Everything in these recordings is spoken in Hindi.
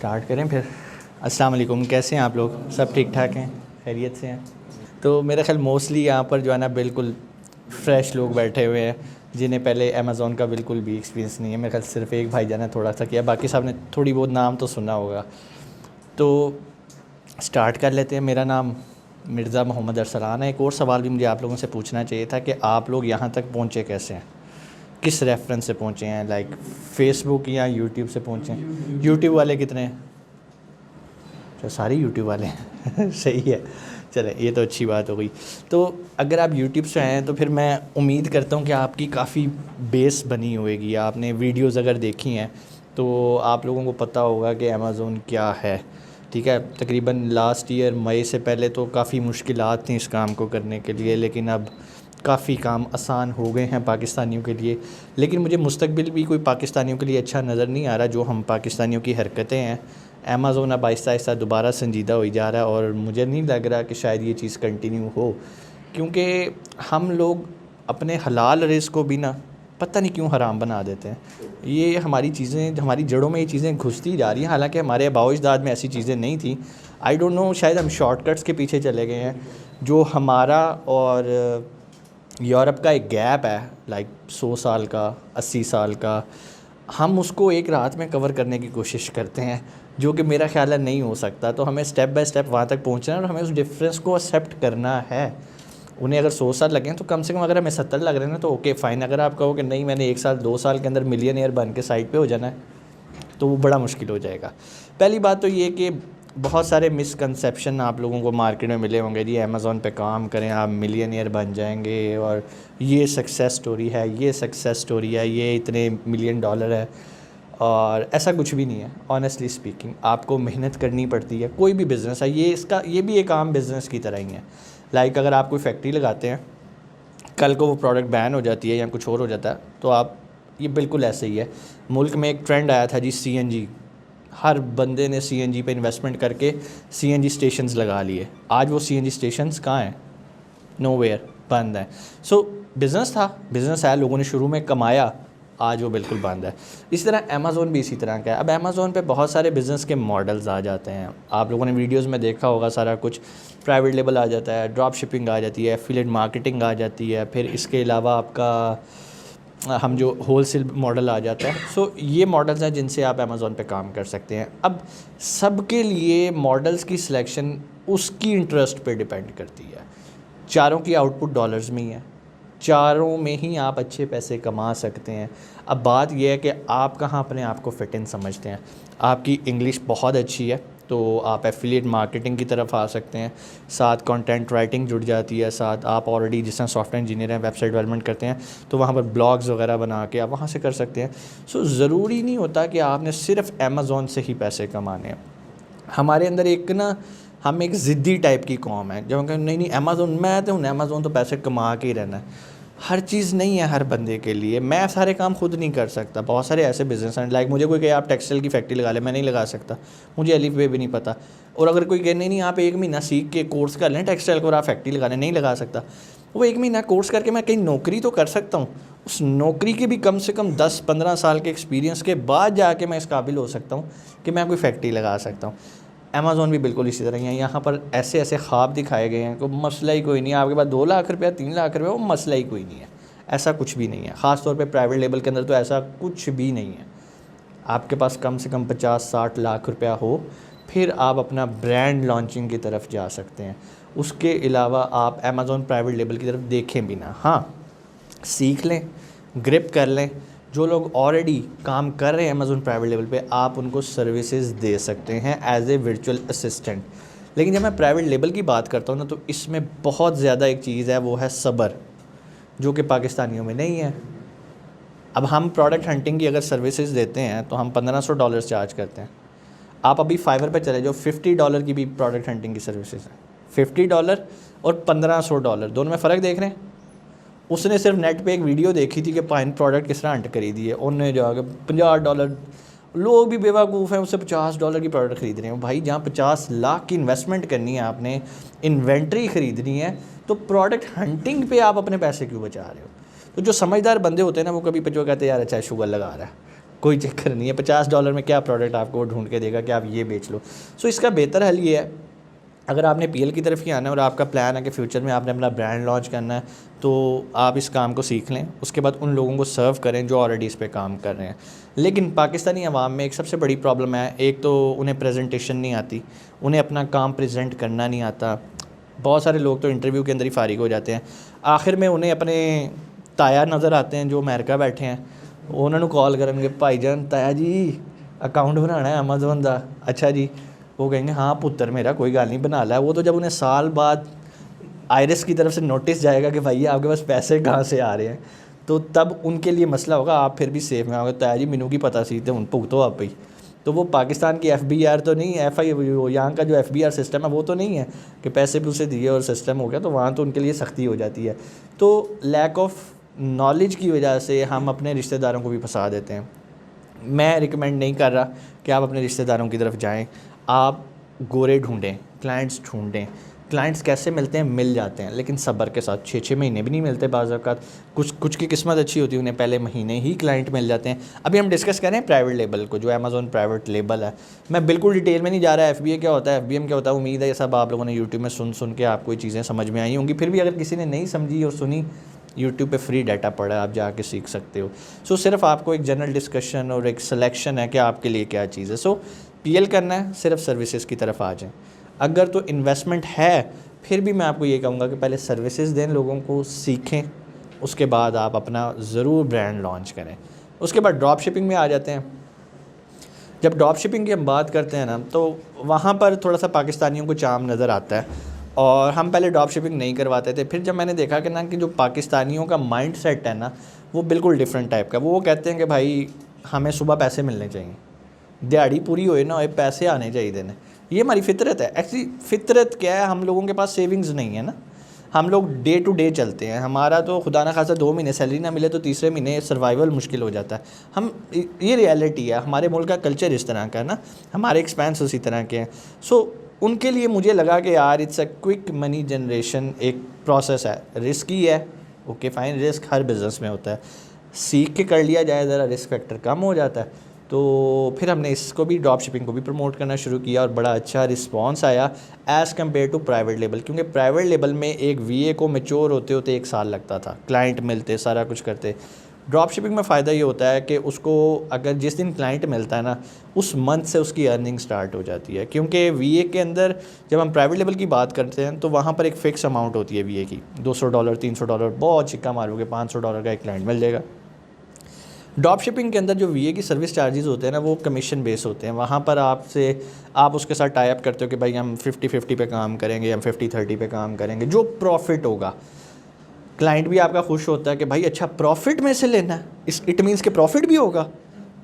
स्टार्ट करें फिर। अस्सलाम वालेकुम, कैसे हैं आप लोग? सब ठीक ठाक हैं, खैरियत से हैं? तो मेरा ख्याल मोस्टली यहाँ पर जो है ना बिल्कुल फ्रेश लोग बैठे हुए हैं जिन्हें पहले अमेज़ॉन का बिल्कुल भी एक्सपीरियंस नहीं है। मेरे ख्याल सिर्फ एक भाईजान ने थोड़ा सा किया, बाकी सब ने थोड़ी बहुत नाम तो सुना होगा। तो स्टार्ट कर लेते हैं। मेरा नाम मिर्ज़ा मोहम्मद अरसलान है। एक और सवाल भी मुझे आप लोगों से पूछना चाहिए था कि आप लोग यहाँ तक पहुँचे कैसे हैं, किस रेफरेंस से पहुँचे हैं? लाइक फेसबुक या यूट्यूब से पहुँचे हैं? यूट्यूब वाले कितने हैं? अच्छा, सारे यूट्यूब वाले हैं सही है, चले ये तो अच्छी बात हो गई। तो अगर आप यूट्यूब से आए हैं तो फिर मैं उम्मीद करता हूँ कि आपकी काफ़ी बेस बनी होएगी। आपने वीडियोज़ अगर देखी हैं तो आप लोगों को पता होगा कि अमेज़ॉन क्या है। ठीक है, तकरीबन लास्ट ईयर मई से पहले तो काफ़ी मुश्किलात थी इस काम को करने के लिए, लेकिन अब काफ़ी काम आसान हो गए हैं पाकिस्तानियों के लिए। लेकिन मुझे मुस्तकबिल भी कोई पाकिस्तानियों के लिए अच्छा नज़र नहीं आ रहा। जो हम पाकिस्तानियों की हरकतें हैं, अमेज़ॉन अब आहिस्ता आहिस्ता दोबारा संजीदा हो जा रहा है और मुझे नहीं लग रहा कि शायद ये चीज़ कंटिन्यू हो, क्योंकि हम लोग अपने हलाल रिज़्क़ को भी ना पता नहीं क्यों हराम बना देते हैं। ये हमारी चीज़ें, हमारी जड़ों में ये चीज़ें घुसती जा रही हैं, हालांकि हमारे आबाओ-अजदाद में ऐसी चीज़ें नहीं थी। आई डोंट नो, शायद हम शॉर्टकट्स के पीछे चले गए हैं। जो हमारा और यूरोप का एक गैप है, लाइक 100 साल का, 80 साल का, हम उसको एक रात में कवर करने की कोशिश करते हैं, जो कि मेरा ख्याल है नहीं हो सकता। तो हमें स्टेप बाय स्टेप वहाँ तक पहुँचना है और हमें उस डिफरेंस को एक्सेप्ट करना है। उन्हें अगर 100 साल लगें तो कम से कम, अगर हमें 70 लग रहे हैं ना तो ओके फ़ाइन। अगर आप कहो कि नहीं मैंने 1 साल 2 साल के अंदर मिलियनेयर बन के साइड पे हो जाना है, तो वो बड़ा मुश्किल हो जाएगा। पहली बात तो ये कि बहुत सारे मिसकंसेप्शन आप लोगों को मार्केट में मिले होंगे। जी अमेज़ॉन पे काम करें आप मिलियनेयर बन जाएंगे, और ये सक्सेस स्टोरी है, ये सक्सेस स्टोरी है, ये इतने मिलियन डॉलर है। और ऐसा कुछ भी नहीं है। ऑनेस्टली स्पीकिंग, आपको मेहनत करनी पड़ती है। कोई भी बिज़नेस है, ये भी एक आम बिज़नेस की तरह ही है। लाइक अगर आप कोई फैक्ट्री लगाते हैं, कल को वो प्रोडक्ट बैन हो जाती है या कुछ और हो जाता है, तो आप, ये बिल्कुल ऐसे ही है। मुल्क में एक ट्रेंड आया था जी सीएनजी, हर बंदे ने सीएनजी पे इन्वेस्टमेंट करके सीएनजी स्टेशंस लगा लिए। आज वो सीएनजी स्टेशंस कहाँ हैं? नोवेयर, बंद है। सो बिज़नेस था, बिज़नेस है, लोगों ने शुरू में कमाया, आज वो बिल्कुल बंद है। इसी तरह अमेज़ॉन भी इसी तरह का है। अब अमेज़ॉन पे बहुत सारे बिज़नेस के मॉडल्स आ जाते हैं। आप लोगों ने वीडियोस में देखा होगा सारा कुछ। प्राइवेट लेबल आ जाता है, ड्रॉप शिपिंग आ जाती है, एफिलिएट मार्केटिंग आ जाती है, फिर इसके अलावा आपका हम जो होलसेल मॉडल आ जाता है। सो ये मॉडल्स हैं जिनसे आप अमेज़ॉन पे काम कर सकते हैं। अब सबके लिए मॉडल्स की सिलेक्शन उसकी इंटरेस्ट पे डिपेंड करती है। चारों की आउटपुट डॉलर्स में ही है, चारों में ही आप अच्छे पैसे कमा सकते हैं। अब बात यह है कि आप कहाँ अपने आप को फिट इन समझते हैं। आपकी इंग्लिश बहुत अच्छी है तो आप एफिलिएट मार्केटिंग की तरफ आ सकते हैं, साथ कंटेंट राइटिंग जुड़ जाती है, साथ आप ऑलरेडी जिस तरह सॉफ्टवेयर इंजीनियर हैं, वेबसाइट डेवलपमेंट करते हैं, तो वहाँ पर ब्लॉग्स वगैरह बना के आप वहाँ से कर सकते हैं। सो ज़रूरी नहीं होता कि आपने सिर्फ अमेज़ॉन से ही पैसे कमाने हैं। हमारे अंदर एक ना, हम एक ज़िद्दी टाइप की कौम है, जब हम कहते नहीं अमेज़ॉन, मैं तो हूँ अमेज़ॉन तो पैसे कमा के ही रहना है। हर चीज़ नहीं है हर बंदे के लिए। मैं सारे काम खुद नहीं कर सकता। बहुत सारे ऐसे बिज़नेस हैं, लाइक मुझे कोई कहे आप टेक्सटाइल की फैक्ट्री लगा ले, मैं नहीं लगा सकता, मुझे अलिफ बे भी नहीं पता। और अगर कोई कहे नहीं आप 1 महीना सीख के कोर्स कर लें टेक्सटाइल को और आप फैक्ट्री लगा लें, नहीं लगा सकता। वो 1 महीना कोर्स करके मैं कहीं नौकरी तो कर सकता हूँ, उस नौकरी के भी कम से कम 10-15 साल के एक्सपीरियंस के बाद जाके मैं इस काबिल हो सकता हूँ कि मैं कोई फैक्ट्री लगा सकता हूँ। अमेज़ॉन भी बिल्कुल इसी तरह ही है। यहाँ पर ऐसे ऐसे ख्वाब दिखाए गए हैं, कोई मसला ही कोई नहीं है। आपके पास 2 लाख रुपया, 3 लाख रुपया, वो मसला ही कोई नहीं है। ऐसा कुछ भी नहीं है। ख़ास तौर पे प्राइवेट लेवल के अंदर तो ऐसा कुछ भी नहीं है। आपके पास कम से कम 50-60 लाख रुपया हो, फिर आप अपना ब्रांड लॉन्चिंग की तरफ जा सकते हैं। उसके अलावा आप अमेज़ॉन प्राइवेट लेवल की तरफ देखें भी ना। हाँ, सीख लें, ग्रिप कर लें। जो लोग ऑलरेडी काम कर रहे हैं अमेज़ॉन प्राइवेट लेवल पे, आप उनको सर्विसेज दे सकते हैं एज ए वर्चुअल असिस्टेंट। लेकिन जब मैं प्राइवेट लेवल की बात करता हूँ ना, तो इसमें बहुत ज़्यादा एक चीज़ है, वो है सब्र, जो कि पाकिस्तानियों में नहीं है। अब हम प्रोडक्ट हंटिंग की अगर सर्विसेज देते हैं तो हम $1500 चार्ज करते हैं। आप अभी फाइवर पे चले जाओ, $50 की भी प्रोडक्ट हंटिंग की सर्विसेज है। $50 और $1500, दोनों में फ़र्क देख रहे हैं। उसने सिर्फ नेट पे एक वीडियो देखी थी कि पाइन प्रोडक्ट किस तरह हंट खरीदी है, उन्हें जाकर $50, लोग भी बेवकूफ़ हैं, उससे $50 की प्रोडक्ट ख़रीद रहे हैं। भाई जहाँ 50 लाख की इन्वेस्टमेंट करनी है, आपने इन्वेंट्री ख़रीदनी है, तो प्रोडक्ट हंटिंग पे आप अपने पैसे क्यों बचा रहे हो? तो जो समझदार बंदे होते हैं ना, वो कभी जो कहते हैं यार अच्छा शुगर लगा रहा है, कोई चक्कर नहीं है, $50 में क्या प्रोडक्ट आपको ढूंढ के देगा कि आप ये बेच लो। सो इसका बेहतर हल ये है, अगर आपने पीएल की तरफ ही आना है और आपका प्लान है कि फ्यूचर में आपने अपना ब्रांड लॉन्च करना है, तो आप इस काम को सीख लें, उसके बाद उन लोगों को सर्व करें जो ऑलरेडी इस पे काम कर रहे हैं। लेकिन पाकिस्तानी अवाम में एक सबसे बड़ी प्रॉब्लम है, एक तो उन्हें प्रेजेंटेशन नहीं आती, उन्हें अपना काम प्रेजेंट करना नहीं आता। बहुत सारे लोग तो इंटरव्यू के अंदर ही फारिग हो जाते हैं, आखिर में उन्हें अपने ताया नज़र आते हैं जो अमेरिका बैठे हैं, उन्होंने कॉल करेंगे, भाईजान ताया जी अकाउंट बनाना है अमेज़न का, अच्छा जी, वो कहेंगे हाँ पुत्र मेरा कोई गल नहीं बना ला। वो तो जब उन्हें साल बाद आईरिस की तरफ से नोटिस जाएगा कि भाई आपके पास पैसे कहाँ से आ रहे हैं, तो तब उनके लिए मसला होगा। आप फिर भी सेफ में आओगे, ताया जी मैनू की पता सी तो उन भुगतो आप ही। तो वो पाकिस्तान की FBI तो नहीं, यहाँ का जो FBI सिस्टम है वो तो नहीं है कि पैसे पूसे दिए और सिस्टम हो गया, तो वहाँ तो उनके लिए सख्ती हो जाती है। तो लैक ऑफ नॉलेज की वजह से हम अपने रिश्तेदारों को भी फंसा देते हैं। मैं रिकमेंड नहीं कर रहा कि आप अपने रिश्तेदारों की तरफ जाएं, आप गोरे ढूंढें, क्लाइंट्स ढूंढें। क्लाइंट्स कैसे मिलते हैं? मिल जाते हैं, लेकिन सब्र के साथ 6-6 महीने भी नहीं मिलते बाज़ औक़ात। कुछ की किस्मत अच्छी होती है, उन्हें पहले महीने ही क्लाइंट मिल जाते हैं। अभी हम डिस्कस कर रहे हैं प्राइवेट लेबल को, जो अमेज़ॉन प्राइवेट लेबल है। मैं बिल्कुल डिटेल में नहीं जा रहा, FBA क्या होता है, FBM क्या होता है। उम्मीद है ये सब आप लोगों ने यूट्यूब में सुन के आपको ये चीज़ें समझ में आई होंगी। फिर भी अगर किसी ने नहीं समझी और सुनी, यूट्यूब पे फ्री डाटा पड़ा है, आप जाके सीख सकते हो। सो सिर्फ आपको एक जनरल डिस्कशन और एक सिलेक्शन है कि आपके लिए क्या चीज़ है। सो PL करना है, सिर्फ सर्विसेज की तरफ आ जाएं। अगर तो इन्वेस्टमेंट है, फिर भी मैं आपको ये कहूँगा कि पहले सर्विसेज दें, लोगों को सीखें, उसके बाद आप अपना ज़रूर ब्रांड लॉन्च करें। उसके बाद ड्रॉप शिपिंग में आ जाते हैं। जब ड्रॉप शिपिंग की हम बात करते हैं ना, तो वहाँ पर थोड़ा सा पाकिस्तानियों को चाम नज़र आता है, और हम पहले ड्रॉप शिपिंग नहीं करवाते थे। फिर जब मैंने देखा कि ना कि जो पाकिस्तानियों का माइंड सेट है ना, वो बिल्कुल डिफरेंट टाइप का। वो कहते हैं कि भाई हमें सुबह पैसे मिलने चाहिए, दिहाड़ी पूरी होए ना होए पैसे आने चाहिए ने। ये हमारी फितरत है। एक्चुअली फितरत क्या है, हम लोगों के पास सेविंग्स नहीं है ना, हम लोग डे टू डे चलते हैं। हमारा तो खुदा ना खासा 2 महीने सैलरी ना मिले तो तीसरे महीने सर्वाइवल मुश्किल हो जाता है। ये रियलिटी है, हमारे मुल्क का कल्चर इस तरह का है ना, हमारे एक्सपेंस उसी तरह के हैं। सो उनके लिए मुझे लगा कि यार it's a quick money generation, एक प्रोसेस है, रिस्की है, ओके फ़ाइन, रिस्क हर बिज़नेस में होता है, सीख के कर लिया जाए ज़रा रिस्क फैक्टर कम हो जाता है। तो फिर हमने इसको भी, ड्रॉप शिपिंग को भी प्रमोट करना शुरू किया, और बड़ा अच्छा रिस्पांस आया as compare to private label. क्योंकि प्राइवेट लेबल में एक VA को मैच्योर होते होते 1 साल लगता था, क्लाइंट मिलते, सारा कुछ करते। ड्रॉप शिपिंग में फ़ायदा ये होता है कि उसको अगर जिस दिन क्लाइंट मिलता है ना, उस मंथ से उसकी अर्निंग स्टार्ट हो जाती है। क्योंकि VA के अंदर जब हम प्राइवेट लेवल की बात करते हैं तो वहाँ पर एक फ़िक्स अमाउंट होती है VA की, $200 $300, बहुत चिक्का मारोगे $500 का एक क्लाइंट मिल जाएगा। ड्रॉप शिपिंग के अंदर जो VA की सर्विस चार्जेस होते हैं ना, वो कमीशन बेस होते हैं। वहाँ पर आप उसके साथ टाई अप करते हो कि भाई हम 50-50 पे काम करेंगे, हम 50-30 पे काम करेंगे, जो प्रॉफिट होगा। क्लाइंट भी आपका खुश होता है कि भाई अच्छा प्रॉफिट में से लेना है, इट मीन्स कि प्रॉफिट भी होगा।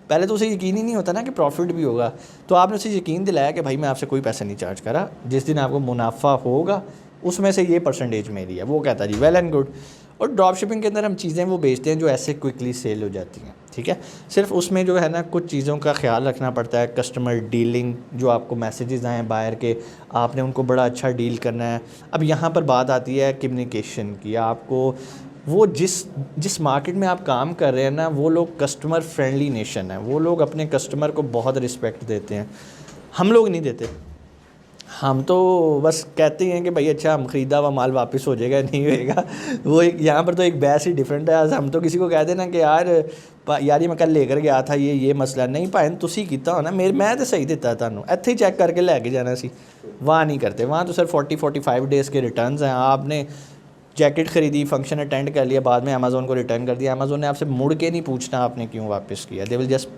पहले तो उसे यकीन ही नहीं होता ना कि प्रॉफिट भी होगा, तो आपने उसे यकीन दिलाया कि भाई मैं आपसे कोई पैसा नहीं चार्ज करा, जिस दिन आपको मुनाफा होगा उसमें से ये परसेंटेज मेरी है। वो कहता है जी वेल एंड गुड। और ड्रॉप शिपिंग के अंदर हम चीज़ें वो बेचते हैं जो ऐसे क्विकली सेल हो जाती हैं, ठीक है। सिर्फ उसमें जो है ना कुछ चीज़ों का ख्याल रखना पड़ता है, कस्टमर डीलिंग, जो आपको मैसेजेस आएँ बायर के, आपने उनको बड़ा अच्छा डील करना है। अब यहाँ पर बात आती है कम्युनिकेशन की। आपको वो जिस मार्केट में आप काम कर रहे हैं ना, वो लोग कस्टमर फ्रेंडली नेशन है, वो लोग अपने कस्टमर को बहुत रिस्पेक्ट देते हैं, हम लोग नहीं देते। हम तो बस कहते हैं कि भाई अच्छा हम ख़रीदा हुआ माल वापस हो जाएगा, नहीं होएगा। वो एक यहाँ पर तो एक बहस ही डिफरेंट है। आज हम तो किसी को कहते ना कि यार ये मैं कल लेकर गया था, ये मसला नहीं भाई तुसी कीता हो ना, मैं तो सही दिता तुहानू, इत्थे ही चेक करके लैके जाना सी। वहाँ नहीं करते, वहाँ तो सिर्फ 40-45 डेज़ के रिटर्न्स हैं। आपने जैकेट ख़रीदी, फंक्शन अटेंड कर लिया, बाद में अमेज़ोन को रिटर्न कर दिया, अमेज़ोन ने आपसे मुड़ के नहीं पूछना आपने क्यों वापस किया, दे विल जस्ट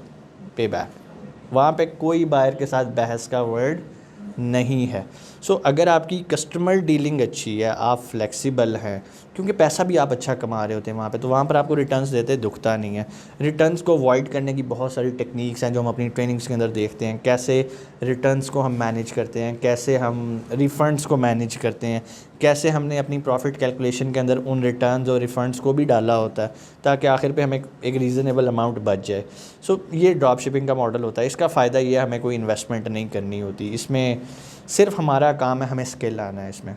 पे बैक। वहाँ पे कोई बायर के साथ बहस का वर्ड नहीं है। सो अगर आपकी कस्टमर डीलिंग अच्छी है, आप फ्लेक्सिबल हैं, क्योंकि पैसा भी आप अच्छा कमा रहे होते हैं वहाँ पे, तो वहाँ पर आपको रिटर्न्स देते दुखता नहीं है। रिटर्न्स को अवॉइड करने की बहुत सारी टेक्निक्स हैं जो हम अपनी ट्रेनिंग्स के अंदर देखते हैं, कैसे रिटर्न्स को हम मैनेज करते हैं, कैसे हम रिफ़ंड्स को मैनेज करते हैं, कैसे हमने अपनी प्रॉफिट कैलकुलेशन के अंदर उन रिटर्न्स और रिफ़ंड्स को भी डाला होता है ताकि आखिर पे हमें एक रीज़नेबल अमाउंट बच जाए। सो ये ड्रॉप शिपिंग का मॉडल होता है। इसका फ़ायदा ये है, हमें कोई इन्वेस्टमेंट नहीं करनी होती, इसमें सिर्फ हमारा काम है हमें स्किल आना है। इसमें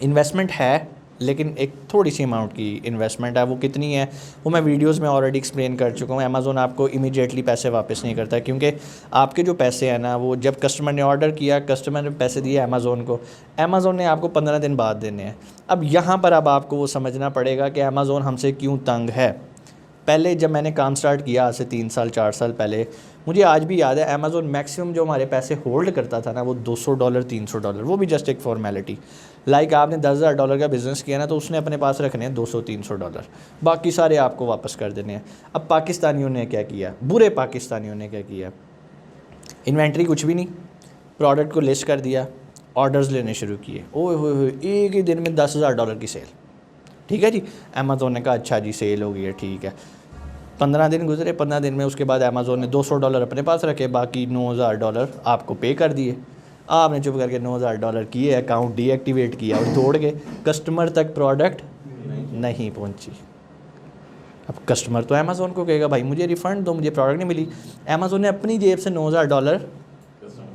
इन्वेस्टमेंट है लेकिन एक थोड़ी सी अमाउंट की इन्वेस्टमेंट है। वो कितनी है वो मैं वीडियोस में ऑलरेडी एक्सप्लेन कर चुका हूँ। अमेज़ोन आपको इमीडिएटली पैसे वापस नहीं करता, क्योंकि आपके जो पैसे हैं ना, वो जब कस्टमर ने ऑर्डर किया, कस्टमर ने पैसे दिए अमेज़ोन को, अमेज़ोन ने आपको 15 दिन बाद देने हैं। अब यहाँ पर अब आपको वो समझना पड़ेगा कि अमेज़ोन हमसे क्यों तंग है। पहले जब मैंने काम स्टार्ट किया आज से 3 साल 4 साल पहले, मुझे आज भी याद है अमेज़ोन मैक्सिमम जो हमारे पैसे होल्ड करता था ना, वो $200 $300, वो भी जस्ट एक फॉर्मेलिटी। लाइक आपने $10,000 का बिज़नेस किया ना, तो उसने अपने पास रखने हैं $200-300, बाकी सारे आपको वापस कर देने हैं। अब पाकिस्तानियों ने क्या किया, बुरे पाकिस्तानियों ने क्या किया, इन्वेंट्री कुछ भी नहीं, प्रोडक्ट को लिस्ट कर दिया, ऑर्डर्स लेने शुरू किए। ओए होए, एक ही दिन में $10,000 की सेल। ठीक है जी, अमेज़ोन ने कहा अच्छा जी सेल हो गई है, ठीक है। 15 दिन गुजरे, 15 दिन में उसके बाद अमेज़ोन ने $200 अपने पास रखे, बाकी $9,000 आपको पे कर दिए। आपने चुप करके $9,000 किए, अकाउंट डीएक्टिवेट किया और तोड़ के कस्टमर तक प्रोडक्ट नहीं पहुंची। अब कस्टमर तो अमेज़ोन को कहेगा भाई मुझे रिफ़ंड दो, मुझे प्रोडक्ट नहीं मिली। अमेज़ोन ने अपनी जेब से $9,000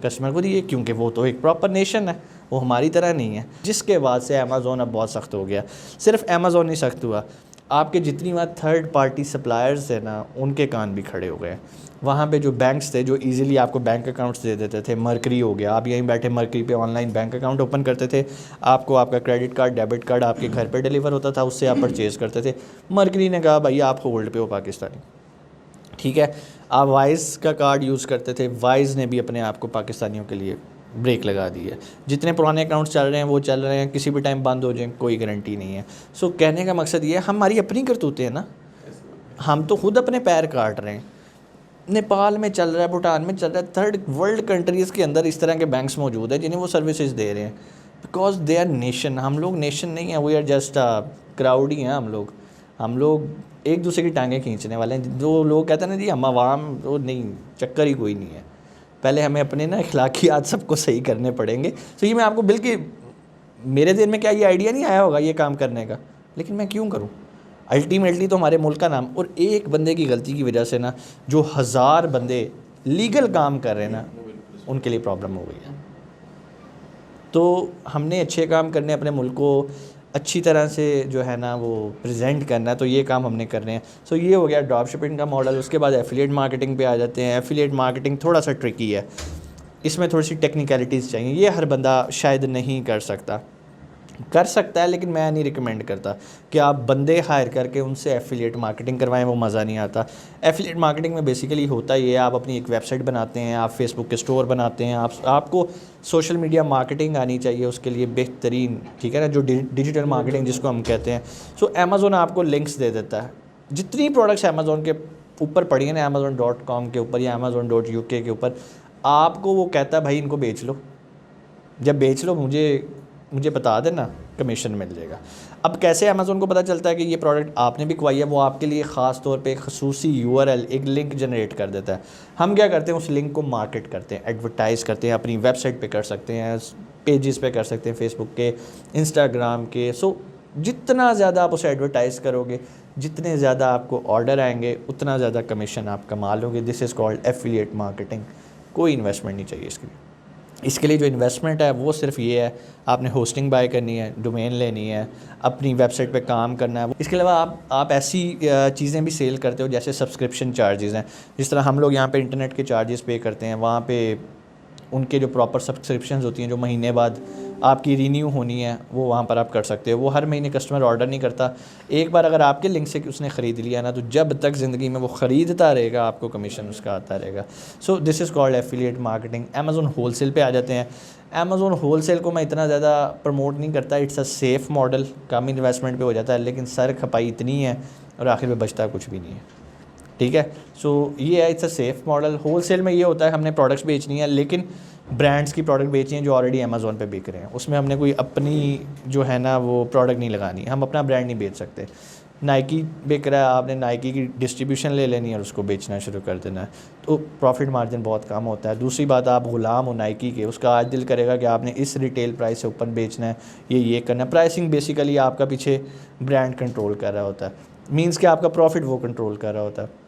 कस्टमर को दिए, क्योंकि वो तो एक प्रॉपर नेशन है, वो हमारी तरह नहीं है। जिसके बाद से अमेज़ोन अब बहुत सख्त हो गया। सिर्फ अमेज़ोन नहीं सख्त हुआ, आपके जितनी बार थर्ड पार्टी सप्लायर्स है ना, उनके कान भी खड़े हो गए। वहाँ पे जो बैंक्स थे जो इजीली आपको बैंक अकाउंट्स दे देते थे, मर्करी हो गया, आप यहीं बैठे मर्करी पे ऑनलाइन बैंक अकाउंट ओपन करते थे, आपको आपका क्रेडिट कार्ड डेबिट कार्ड आपके घर पे डिलीवर होता था, उससे आप परचेज़ करते थे। मर्करी ने कहा भाई आप होल्ड पे हो पाकिस्तानी, ठीक है। आप वाइज़ का कार्ड यूज़ करते थे, वाइज़ ने भी अपने आप को पाकिस्तानियों के लिए ब्रेक लगा दी है। जितने पुराने अकाउंट्स चल रहे हैं वो चल रहे हैं, किसी भी टाइम बंद हो जाए कोई गारंटी नहीं है। सो कहने का मकसद ये है, हमारी अपनी करतूतें हैं ना, हम तो खुद अपने पैर काट रहे हैं। नेपाल में चल रहा है, भूटान में चल रहा है, थर्ड वर्ल्ड कंट्रीज़ के अंदर इस तरह के बैंक्स मौजूद हैं जिन्हें वो सर्विसेज दे रहे हैं, बिकॉज दे आर नेशन। हम लोग नेशन नहीं है, वी आर जस्ट क्राउड ही हैं हम लोग एक दूसरे की टांगें खींचने वाले हैं। जो लोग कहते हैं ना जी हम आवाम, वो नहीं, चक्कर ही कोई नहीं है। पहले हमें अपने ना अखलाकियात सबको सही करने पड़ेंगे। तो ये मैं आपको बिल्कुल, मेरे दिन में क्या ये आइडिया नहीं आया होगा ये काम करने का, लेकिन मैं क्यों करूँ। अल्टीमेटली तो हमारे मुल्क का नाम, और एक बंदे की गलती की वजह से ना जो 1000 बंदे लीगल काम कर रहे हैं ना, उनके लिए प्रॉब्लम हो गई है। तो हमने अच्छे काम करने, अपने मुल्क को अच्छी तरह से जो है ना वो प्रेजेंट करना है, तो ये काम हमने करने हैं। सो ये हो गया ड्रॉप शिपिंग का मॉडल। उसके बाद एफिलिएट मार्केटिंग पे आ जाते हैं। एफिलिएट मार्केटिंग थोड़ा सा ट्रिकी है, इसमें थोड़ी सी टेक्निकलिटीज़ चाहिए, ये हर बंदा शायद नहीं कर सकता है, लेकिन मैं नहीं रिकमेंड करता कि आप बंदे हायर करके उनसे एफिलिएट मार्केटिंग करवाएं, वो मज़ा नहीं आता। एफिलिएट मार्केटिंग में बेसिकली होता ये है, आप अपनी एक वेबसाइट बनाते हैं, आप फेसबुक के स्टोर बनाते हैं, आपको सोशल मीडिया मार्केटिंग आनी चाहिए उसके लिए बेहतरीन, ठीक है ना, जो डिजिटल मार्केटिंग जिसको हम कहते हैं। सो अमेज़ोन आपको लिंक्स दे देता है, जितनी प्रोडक्ट्स अमेज़ोन के ऊपर पड़ी है ना, amazon.com के ऊपर या amazon.uk के ऊपर, आपको वो कहता है भाई इनको बेच लो, जब बेच लो मुझे बता देना, कमीशन मिल जाएगा। अब कैसे अमेज़ोन को पता चलता है कि ये प्रोडक्ट आपने बिकवाई है, वो आपके लिए ख़ास तौर पे खसूसी URL एक लिंक जनरेट कर देता है। हम क्या करते हैं, उस लिंक को मार्केट करते हैं, एडवर्टाइज़ करते हैं, अपनी वेबसाइट पे कर सकते हैं, पेजेस पे कर सकते हैं, फेसबुक के, इंस्टाग्राम के। सो जितना ज़्यादा आप उसे एडवर्टाइज़ करोगे, जितने ज़्यादा आपको ऑर्डर आएंगे, उतना ज़्यादा कमीशन आप कमा लोगे। This is called affiliate marketing. कोई इन्वेस्टमेंट नहीं चाहिए इसके लिए जो इन्वेस्टमेंट है वो सिर्फ ये है, आपने होस्टिंग बाय करनी है, डोमेन लेनी है, अपनी वेबसाइट पे काम करना है। इसके अलावा आप ऐसी चीज़ें भी सेल करते हो जैसे सब्सक्रिप्शन चार्जेस हैं। जिस तरह हम लोग यहाँ पे इंटरनेट के चार्जेस पे करते हैं, वहाँ पे उनके जो प्रॉपर सब्सक्रिप्शंस होती हैं जो महीने बाद आपकी रीन्यू होनी है, वो वहाँ पर आप कर सकते हो। वो हर महीने कस्टमर ऑर्डर नहीं करता, एक बार अगर आपके लिंक से उसने ख़रीद लिया ना, तो जब तक ज़िंदगी में वो ख़रीदता रहेगा आपको कमीशन उसका आता रहेगा। So this is called affiliate marketing. Amazon wholesale पे आ जाते हैं। अमेज़ोन होलसेल को मैं इतना ज़्यादा प्रमोट नहीं करता, it's a safe model, come investment पे हो जाता है, लेकिन सर खपाई इतनी है और आखिर में बचता कुछ भी नहीं है, ठीक है। सो ये है, it's a safe model. Wholesale में ये होता है हमने प्रोडक्ट्स बेचनी है, लेकिन ब्रांड्स की प्रोडक्ट बेचनी है जो ऑलरेडी अमेज़ोन पे बिक रहे हैं, उसमें हमने कोई अपनी जो है ना वो प्रोडक्ट नहीं लगानी, हम अपना ब्रांड नहीं बेच सकते। नाइकी बिक रहा है, आपने नाइकी की डिस्ट्रीब्यूशन ले लेनी है और उसको बेचना शुरू कर देना है, तो प्रॉफिट मार्जिन बहुत कम होता है। दूसरी बात, आप ग़ुलाम हो नाइकी के, उसका आज दिल करेगा कि आपने इस रिटेल प्राइस से ऊपर बेचना है, ये करना है। प्राइसिंग बेसिकली आपका पीछे ब्रांड कंट्रोल कर रहा होता है, मीन्स कि आपका प्रॉफिट वो कंट्रोल कर रहा होता है।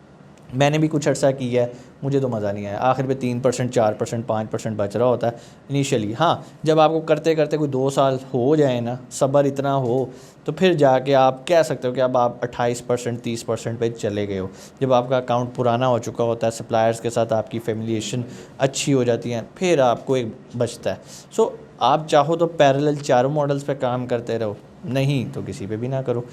मैंने भी कुछ अर्सा किया है, मुझे तो मज़ा नहीं आया। आखिर में 3%, 4%, 5% बच रहा होता है इनिशियली। हाँ, जब आपको करते करते कोई 2 साल हो जाए ना, सब्र इतना हो, तो फिर जाके आप कह सकते हो कि अब आप 28%, 30% पे चले गए हो। जब आपका अकाउंट पुराना हो चुका होता है, सप्लायर्स के साथ आपकी फैमिलिएशन अच्छी हो जाती है, फिर आपको एक बचता है। सो आप चाहो तो पैरेलल चारों मॉडल्स पे काम करते रहो, नहीं तो किसी पे भी ना करो।